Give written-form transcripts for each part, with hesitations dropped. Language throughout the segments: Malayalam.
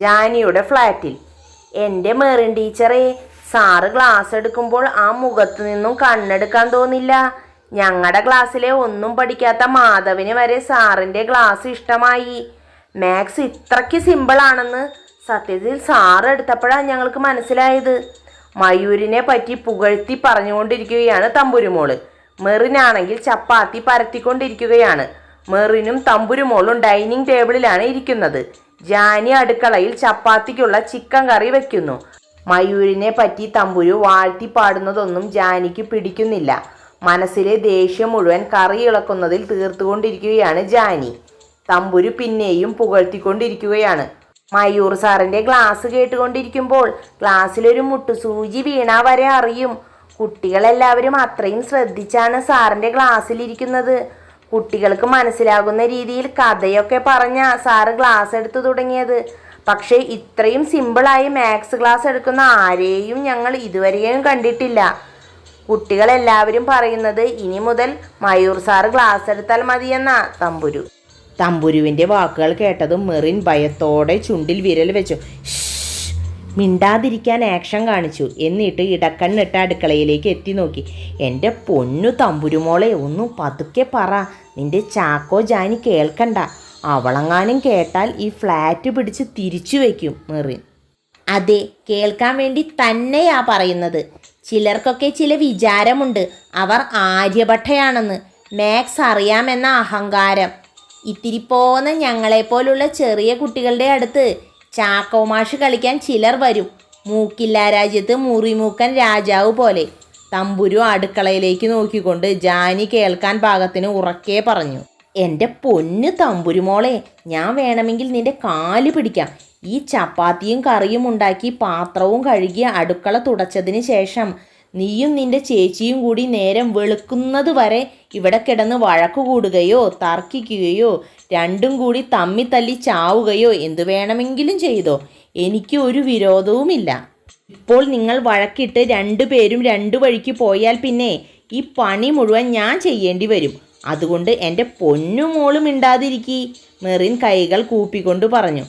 ജാനിയുടെ ഫ്ലാറ്റിൽ. എൻ്റെ മെറിൻ ടീച്ചറെ, സാറ് ക്ലാസ് എടുക്കുമ്പോൾ ആ മുഖത്തു നിന്നും കണ്ണെടുക്കാൻ തോന്നില്ല. ഞങ്ങളുടെ ക്ലാസ്സിലെ ഒന്നും പഠിക്കാത്ത മാധവിന് വരെ സാറിൻ്റെ ക്ലാസ് ഇഷ്ടമായി. മാത്സ് ഇത്രയ്ക്ക് സിമ്പിളാണെന്ന് സത്യത്തിൽ സാറ് എടുത്തപ്പോഴാണ് ഞങ്ങൾക്ക് മനസ്സിലായത്. മയൂരിനെ പറ്റി പുകഴ്ത്തി പറഞ്ഞുകൊണ്ടിരിക്കുകയാണ് തമ്പുരുമോള്. മെറിനാണെങ്കിൽ ചപ്പാത്തി പരത്തിക്കൊണ്ടിരിക്കുകയാണ്. മെറിനും തമ്പുരുമോളും ഡൈനിങ് ടേബിളിലാണ് ഇരിക്കുന്നത്. ജാനി അടുക്കളയിൽ ചപ്പാത്തിക്കുള്ള ചിക്കൻ കറി വെക്കുന്നു. മയൂരിനെ പറ്റി തമ്പുരു വാഴ്ത്തി പാടുന്നതൊന്നും ജാനിക്ക് പിടിക്കുന്നില്ല. മനസ്സിലെ ദേഷ്യം മുഴുവൻ കറി ഇളക്കുന്നതിൽ തീർത്തുകൊണ്ടിരിക്കുകയാണ് ജാനി. തമ്പുരു പിന്നെയും പുകഴ്ത്തിക്കൊണ്ടിരിക്കുകയാണ്. മയൂർ സാറിൻ്റെ ക്ലാസ് കേട്ടുകൊണ്ടിരിക്കുമ്പോൾ ക്ലാസ്സിലൊരു മുട്ടുസൂചി വീണാ വരെ അറിയും. കുട്ടികളെല്ലാവരും അത്രയും ശ്രദ്ധിച്ചാണ് സാറിൻ്റെ ക്ലാസ്സിലിരിക്കുന്നത്. കുട്ടികൾക്ക് മനസ്സിലാകുന്ന രീതിയിൽ കഥയൊക്കെ പറഞ്ഞ സാറ് ക്ലാസ് എടുത്തു തുടങ്ങിയത്. പക്ഷേ ഇത്രയും സിമ്പിളായി മാത്സ് ക്ലാസ് എടുക്കുന്ന ആരെയും ഞങ്ങൾ ഇതുവരെയും കണ്ടിട്ടില്ല. കുട്ടികളെല്ലാവരും പറയുന്നത് ഇനി മുതൽ മയൂർ സാറ് ക്ലാസ് എടുത്താൽ മതിയെന്നാ തമ്പുരു. തമ്പുരുവിൻ്റെ വാക്കുകൾ കേട്ടതും മെറിൻ ഭയത്തോടെ ചുണ്ടിൽ വിരൽ വെച്ചു. മിണ്ടാതിരിക്കാൻ ആക്ഷൻ കാണിച്ചു. എന്നിട്ട് ഇടക്കണ്ണിട്ട് അടുക്കളയിലേക്ക് എത്തി നോക്കി. എൻ്റെ പൊന്നു തമ്പുരുമോളെ, ഒന്ന് പതുക്കെ പറ. നിന്റെ ചാക്കോ ജാനി കേൾക്കണ്ട. അവളെങ്ങാനും കേട്ടാൽ ഈ ഫ്ലാറ്റ് പിടിച്ച് തിരിച്ചു വയ്ക്കും മെറിൻ. അതെ, കേൾക്കാൻ വേണ്ടി തന്നെയാ പറയുന്നത്. ചിലർക്കൊക്കെ ചില വിചാരമുണ്ട്. അവർ ആര്യഭട്ടയാണെന്ന്. മാത്സ് അറിയാമെന്ന അഹങ്കാരം. ഇത്തിരി പോന്ന ഞങ്ങളെപ്പോലുള്ള ചെറിയ കുട്ടികളുടെ അടുത്ത് ചാക്കോ മാഷ് കളിക്കാൻ ചിലർ വരും. മൂക്കില്ല രാജ്യത്ത് മുറിമൂക്കൻ രാജാവ് പോലെ. തമ്പുരു അടുക്കളയിലേക്ക് നോക്കിക്കൊണ്ട് ജാനി കേൾക്കാൻ പാകത്തിന് ഉറക്കെ പറഞ്ഞു. എൻ്റെ പൊന്ന് തമ്പുരുമോളെ, ഞാൻ വേണമെങ്കിൽ നിന്റെ കാല് പിടിക്കാം. ഈ ചപ്പാത്തിയും കറിയും ഉണ്ടാക്കി പാത്രവും കഴുകി അടുക്കള തുടച്ചതിന് ശേഷം നീയും നിന്റെ ചേച്ചിയും കൂടി നേരം വെളുക്കുന്നത് വരെ ഇവിടെ കിടന്ന് വഴക്കു കൂടുകയോ തർക്കിക്കുകയോ രണ്ടും കൂടി തമ്മി തല്ലി ചാവുകയോ എന്തു വേണമെങ്കിലും ചെയ്തോ. എനിക്ക് ഒരു വിരോധവുമില്ല. ഇപ്പോൾ നിങ്ങൾ വഴക്കിട്ട് രണ്ടുപേരും രണ്ടു വഴിക്ക് പോയാൽ പിന്നെ ഈ പണി മുഴുവൻ ഞാൻ ചെയ്യേണ്ടി വരും. അതുകൊണ്ട് എൻ്റെ പൊന്നു മോളും മിണ്ടാതിരിക്കി. മെറിൻ കൈകൾ കൂപ്പിക്കൊണ്ട് പറഞ്ഞു.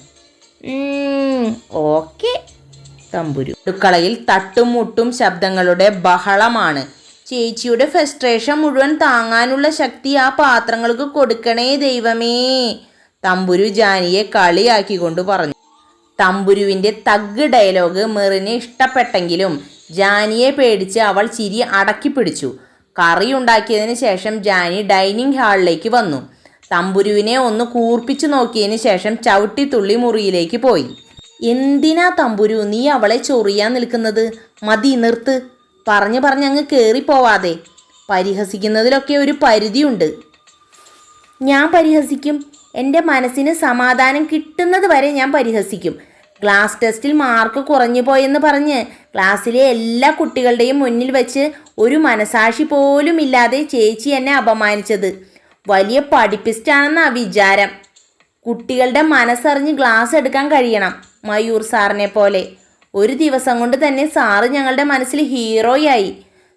ഓക്കെ തമ്പുരു. അടുക്കളയിൽ തട്ടും മുട്ടും ശബ്ദങ്ങളുടെ ബഹളമാണ്. ചേച്ചിയുടെ ഫ്രസ്ട്രേഷൻ മുഴുവൻ താങ്ങാനുള്ള ശക്തി ആ പാത്രങ്ങൾക്ക് കൊടുക്കണേ ദൈവമേ, തമ്പുരു ജാനിയെ കളിയാക്കിക്കൊണ്ട് പറഞ്ഞു. തമ്പുരുവിൻ്റെ തഗ് ഡയലോഗ് മെറിന് ഇഷ്ടപ്പെട്ടെങ്കിലും ജാനിയെ പേടിച്ച് അവൾ ചിരി അടക്കി പിടിച്ചു. കറി ഉണ്ടാക്കിയതിന് ശേഷം ജാനി ഡൈനിങ് ഹാളിലേക്ക് വന്നു. തമ്പുരുവിനെ ഒന്ന് കൂർപ്പിച്ചു നോക്കിയതിന് ശേഷം ചവിട്ടിത്തുള്ളി മുറിയിലേക്ക് പോയി. എന്തിനാ തമ്പുരു നീ അവളെ ചൊറിയാൻ നിൽക്കുന്നത്? മതി, നിർത്ത്. പറഞ്ഞ് അങ്ങ് കയറിപ്പോവാതെ. പരിഹസിക്കുന്നതിലൊക്കെ ഒരു പരിധിയുണ്ട്. ഞാൻ പരിഹസിക്കും. എൻ്റെ മനസ്സിന് സമാധാനം കിട്ടുന്നത് വരെ ഞാൻ പരിഹസിക്കും. ക്ലാസ് ടെസ്റ്റിൽ മാർക്ക് കുറഞ്ഞു പോയെന്ന് പറഞ്ഞ് ക്ലാസ്സിലെ എല്ലാ കുട്ടികളുടെയും മുന്നിൽ വെച്ച് ഒരു മനസാക്ഷി പോലും ഇല്ലാതെ ചേച്ചി എന്നെ അപമാനിച്ചത്. വലിയ പഠിപ്പിസ്റ്റാണെന്നാ വിചാരം. കുട്ടികളുടെ മനസ്സറിഞ്ഞ് ക്ലാസ് എടുക്കാൻ കഴിയണം മയൂർ സാറിനെ പോലെ. ഒരു ദിവസം കൊണ്ട് തന്നെ സാറ് ഞങ്ങളുടെ മനസ്സിൽ ഹീറോയായി.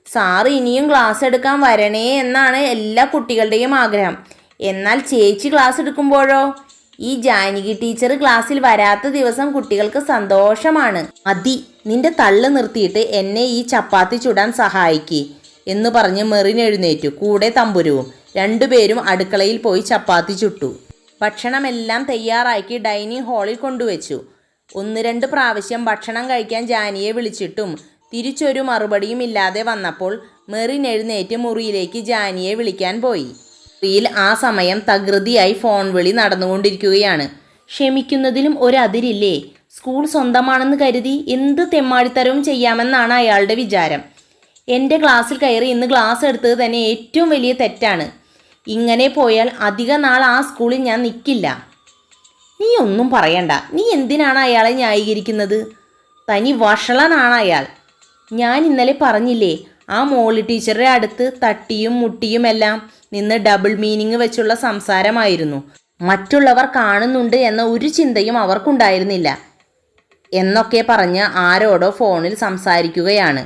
സാറ് ഇനിയും ക്ലാസ് എടുക്കാൻ വരണേ എന്നാണ് എല്ലാ കുട്ടികളുടെയും ആഗ്രഹം. എന്നാൽ ചേച്ചി ക്ലാസ് എടുക്കുമ്പോഴോ ഈ ജാനകി ടീച്ചർ ക്ലാസ്സിൽ വരാത്ത ദിവസം കുട്ടികൾക്ക് സന്തോഷമാണ്. മതി, നിന്റെ തള്ളു നിർത്തിയിട്ട് എന്നെ ഈ ചപ്പാത്തി ചുടാൻ സഹായിക്ക് എന്ന് പറഞ്ഞ് മെറിൻ എഴുന്നേറ്റു. കൂടെ തമ്പുരുവും. രണ്ടുപേരും അടുക്കളയിൽ പോയി ചപ്പാത്തി ചുട്ടു. ഭക്ഷണമെല്ലാം തയ്യാറാക്കി ഡൈനിങ് ഹാളിൽ കൊണ്ടുവച്ചു. 1-2 പ്രാവശ്യം ഭക്ഷണം കഴിക്കാൻ ജാനിയെ വിളിച്ചിട്ടും തിരിച്ചൊരു മറുപടിയും ഇല്ലാതെ വന്നപ്പോൾ മെറിൻ എഴുന്നേറ്റ് മുറിയിലേക്ക് ജാനിയെ വിളിക്കാൻ പോയി. മുറിയിൽ ആ സമയം തകൃതിയായി ഫോൺ വിളി നടന്നുകൊണ്ടിരിക്കുകയാണ്. ക്ഷമിക്കുന്നതിലും ഒരതിരില്ലേ? സ്കൂൾ സ്വന്തമാണെന്ന് കരുതി എന്ത് തെമ്മാടിത്തരവും ചെയ്യാമെന്നാണ് അയാളുടെ വിചാരം. എൻ്റെ ക്ലാസ്സിൽ കയറി ഇന്ന് ക്ലാസ് എടുത്തത് തന്നെ ഏറ്റവും വലിയ തെറ്റാണ്. ഇങ്ങനെ പോയാൽ അധിക നാൾ ആ സ്കൂളിൽ ഞാൻ നിൽക്കില്ല. നീ ഒന്നും പറയണ്ട. നീ എന്തിനാണ് അയാളെ ന്യായീകരിക്കുന്നത്? തനി വഷളനാണ് അയാൾ. ഞാൻ ഇന്നലെ പറഞ്ഞില്ലേ, ആ മോളി ടീച്ചറുടെ അടുത്ത് തട്ടിയും മുട്ടിയും എല്ലാം നിന്ന് ഡബിൾ മീനിങ് വെച്ചുള്ള സംസാരമായിരുന്നു. മറ്റുള്ളവർ കാണുന്നുണ്ട് എന്ന ഒരു ചിന്തയും അവർക്കുണ്ടായിരുന്നില്ല എന്നൊക്കെ പറഞ്ഞ് ആരോടോ ഫോണിൽ സംസാരിക്കുകയാണ്.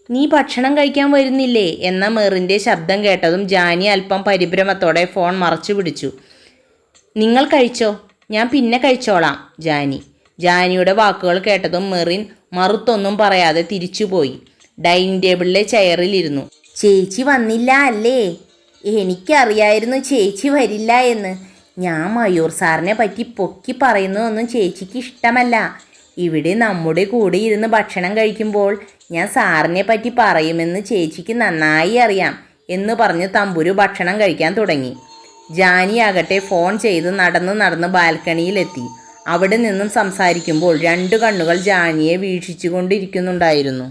നീ ഭക്ഷണം കഴിക്കാൻ വരുന്നില്ലേ എന്ന മെറിൻ്റെ ശബ്ദം കേട്ടതും ജാനി അല്പം പരിഭ്രമത്തോടെ ഫോൺ മറച്ചു പിടിച്ചു. നിങ്ങൾ കഴിച്ചോ, ഞാൻ പിന്നെ കഴിച്ചോളാം. ജാനി. ജാനിയുടെ വാക്കുകൾ കേട്ടതും മെറിൻ മറുത്തൊന്നും പറയാതെ തിരിച്ചുപോയി. ഡൈനിങ് ടേബിളിലെ ചെയറിലിരുന്നു. ചേച്ചി വന്നില്ല അല്ലേ? എനിക്കറിയായിരുന്നു ചേച്ചി വരില്ല എന്ന്. ഞാൻ മയൂർ സാറിനെ പറ്റി പൊക്കി പറയുന്നതൊന്നും ചേച്ചിക്ക് ഇഷ്ടമല്ല. ഇവിടെ നമ്മുടെ കൂടെ ഇരുന്ന് ഭക്ഷണം കഴിക്കുമ്പോൾ ഞാൻ സാറിനെ പറ്റി പറയുമെന്ന് ചേച്ചിക്ക് നന്നായി അറിയാം എന്ന് പറഞ്ഞ് തമ്പുരു ഭക്ഷണം കഴിക്കാൻ തുടങ്ങി. ജാനിയാകട്ടെ ഫോൺ ചെയ്ത് നടന്ന് ബാൽക്കണിയിലെത്തി. അവിടെ നിന്നും സംസാരിക്കുമ്പോൾ 2 കണ്ണുകൾ ജാനിയെ വീക്ഷിച്ചു കൊണ്ടിരിക്കുന്നുണ്ടായിരുന്നു.